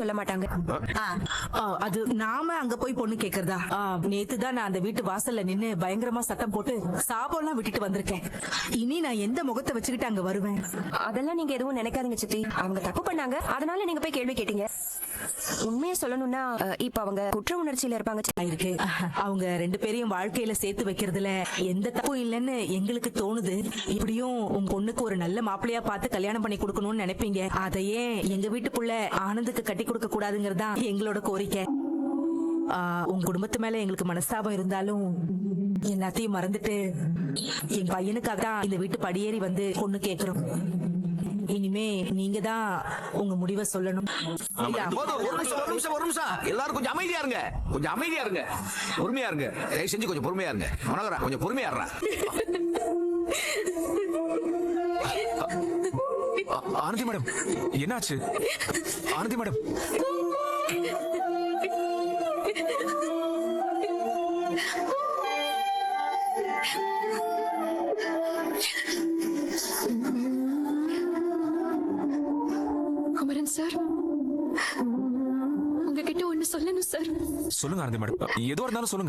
சொல்ல மாட்டாங்க. அது நாம அங்க போய் பொண்ணு கேக்குறதா? நேத்து தான் நான் அந்த வீட்டு வாசல்ல நின்னு பயங்கரமா சத்தம் போட்டு சாபம் எல்லாம் விட்டுட்டு வந்திருக்கேன். இனி நான் எந்த முகத்தை வச்சுக்கிட்டு அங்க வருவேன்? அதெல்லாம் நீங்க எதுவும் நினைக்காதீங்க சித்தி. அவங்க தப்பு பண்ணாங்க, அதனால நீங்க போய் கேள்வி கேட்டீங்க. உண்மையை சொல்லணும்னா இப்ப அவங்க குற்ற உணர்ச்சியில இருப்பாங்க. இருக்கு. அவங்க ரெண்டு பேரையும் வாழ்க்கையில சேர்த்து வைக்கிறதுல எந்த தப்பும் இல்லைன்னு எங்களுக்கு தோணுது. இப்படியும் உங்க பொண்ணுக்கு ஒரு நல்ல மாப்பிள்ளையா பார்த்து கல்யாணம் பண்ணி கொடுக்கணும்னு நினைப்பீங்க. அதையே எங்க வீட்டுக்குள்ள ஆனந்துக்கு கட்டி கொடுக்க கூடாதுங்கிறதா எங்களோட கோரிக்கை. உங்க குடும்பத்து மேல எங்களுக்கு மனஸ்தாபம் இருந்தாலும் எல்லாத்தையும் மறந்துட்டு என் பையனுக்காக தான் இந்த வீட்டு படியேறி வந்து பொண்ணு கேக்குறோம். இனிமே நீங்க தான் உங்க முடிவை சொல்லணும். ஒரு நிமிஷம் எல்லாரும் கொஞ்சம் அமைதியா இருங்க, கொஞ்சம் அமைதியா இருங்க, பொறுமையா இருங்க. தயவு செஞ்சு கொஞ்சம் பொறுமையா இருங்க. மனோகரா கொஞ்சம் பொறுமையா இருங்க. ஆனந்தி மேடம், என்னாச்சு? ஆனந்தி மேடம், குமரன் சார், உங்ககிட்ட ஒண்ணு சொல்லணும் சார். சொல்லுங்க ஆனந்தி மேடம், எதுவா இருந்தாலும் சொல்லுங்க.